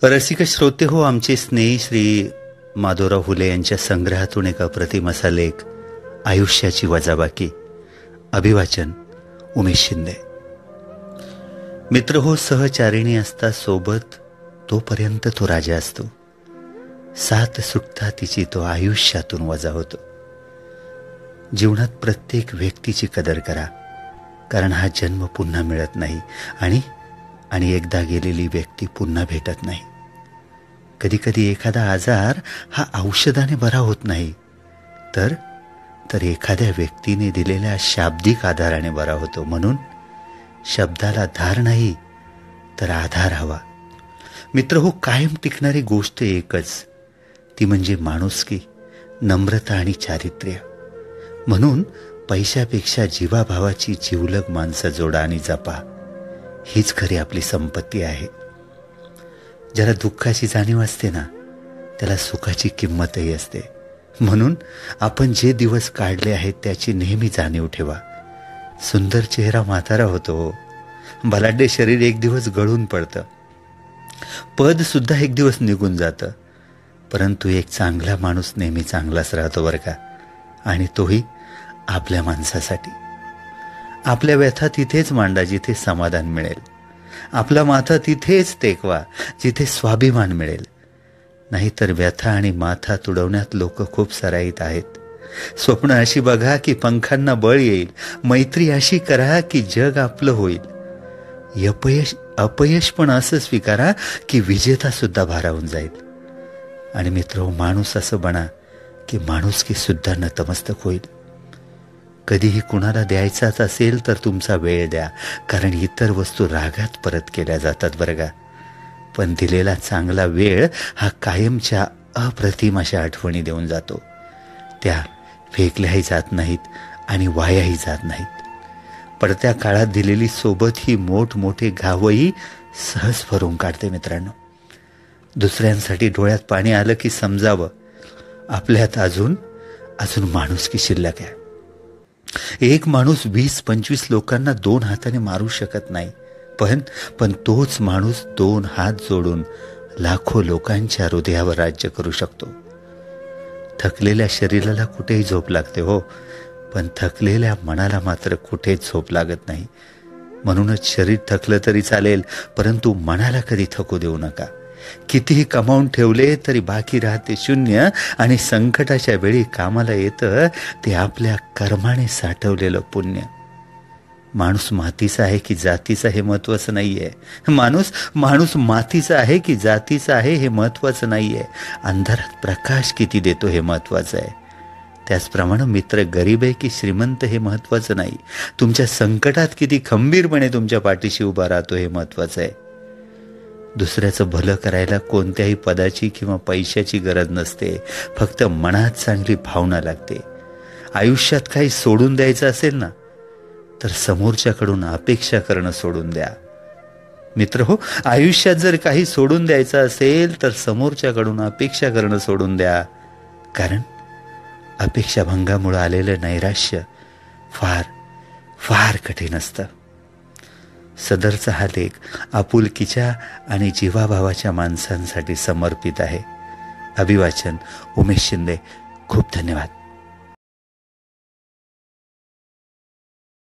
रसिक श्रोते हो, आमचे स्नेही श्री माधवराव हुले यांच्या संग्रहातून एक अप्रतिम असा लेख, आयुष्याची वजाबाकी. अभिवाचन उमेश शिंदे. मित्र हो, सहचारिणी असता सोबत तोपर्यंत तो राजा असतो. साथ सुटता तिची तो आयुष्यातून वजा होतो. जीवनात प्रत्येक व्यक्तीची कदर करा, कारण हा जन्म पुन्हा मिळत नाही आणि एकदा गेलेली व्यक्ती पुन्हा भेटत नाही. कधी कधी एखादा आजार हा औषधाने बरा होत नाही, तर एखाद्या व्यक्तीने दिलेल्या शाब्दिक आधाराने बरा होतो. म्हणून शब्दाला धार नाही तर आधार हवा. मित्र हो, कायम टिकणारी गोष्ट एकच, ती म्हणजे माणुसकी, नम्रता आणि चारित्र्य. म्हणून पैशापेक्षा जीवाभावाची जिवलग माणसं जोडा आणि जपा. हीच खरी आपली संपत्ती आहे. ज्याला दुःखाची जाणीव असते ना, त्याला सुखाची किंमतही असते. म्हणून आपण जे दिवस काढले आहेत त्याची नेहमी जाणीव ठेवा. सुंदर चेहरा म्हातारा होतो, बलाढ्य शरीर एक दिवस गळून पडतं, पद सुद्धा एक दिवस निघून जातं, परंतु एक चांगला माणूस नेहमी चांगलाच राहतो बरं का. आणि तोही आपल्या माणसासाठी. आपल्या व्यथा तिथेच मांडा जिथे समाधान मिळेल. आपला माथा तिथेच टेकवा जिथे स्वाभिमान मिळेल. नाहीतर व्यथा आणि माथा तुडवण्यात लोक खूप सराईत आहेत. स्वप्न अशी बघा की पंखांना बळ येईल. मैत्री अशी करा की जग आपलं होईल. अपयश पण असं स्वीकारा की विजेता सुद्धा भारावून जाईल. आणि मित्र, माणूस असं बना की माणुसकी सुद्धा नतमस्तक होईल. कधीही कुणाला द्यायचाच असेल तर तुमचा वेळ द्या, कारण इतर वस्तू रागात परत केल्या जातात बरं का. पण दिलेला चांगला वेळ हा कायमच्या अप्रतिम अशा आठवणी देऊन जातो. त्या फेकल्याही जात नाहीत आणि वायाही जात नाहीत. पडत्या काळात दिलेली सोबत ही मोठमोठे घावही सहज भरून काढते. मित्रांनो, दुसऱ्यांसाठी डोळ्यात पाणी आलं की समजावं, आपल्यात अजून माणुसकी शिल्लक आहे. एक माणूस 20-25 लोकांना 2 हाताने मारू शकत नाही, पण तोच माणूस 2 हात जोडून लाखो लोकांच्या हृदयावर राज्य करू शकतो. थकलेल्या शरीराला कुठेही झोप लागते हो, पण थकलेल्या मनाला मात्र कुठेच झोप लागत नाही. म्हणूनच शरीर थकलं तरी चालेल, परंतु मनाला कधी थकू देऊ नका. कितीही कमावून ठेवले तरी बाकी राहते शून्य, आणि संकटाच्या वेळी कामाला येतं ते आपल्या कर्माने साठवलेलं पुण्य. माणूस मातीचा आहे की जातीचा हे महत्वाचं नाहीये. माणूस मातीचा आहे की जातीचा आहे हे महत्वाचं नाहीये. अंधारात प्रकाश किती देतो हे महत्वाचं आहे. त्याचप्रमाणे मित्र गरीब आहे की श्रीमंत हे महत्वाचं नाही. तुमच्या संकटात किती खंबीरपणे तुमच्या पाठीशी उभा राहतो हे महत्वाचं आहे. दुसऱ्याचं भलं करायला कोणत्याही पदाची किंवा पैशाची गरज नसते, फक्त मनात चांगली भावना लागते. आयुष्यात काही सोडून द्यायचं असेल ना, तर समोरच्याकडून अपेक्षा करणं सोडून द्या. मित्र हो, आयुष्यात जर काही सोडून द्यायचं असेल तर समोरच्याकडून अपेक्षा करणं सोडून द्या. कारण अपेक्षाभंगामुळे आलेलं नैराश्य फार फार कठीण असतं. सदरचा हा लेख आपुलकीच्या आणि जीवाभावाच्या माणसांसाठी समर्पित आहे. अभिवाचन उमेश शिंदे. खूप धन्यवाद.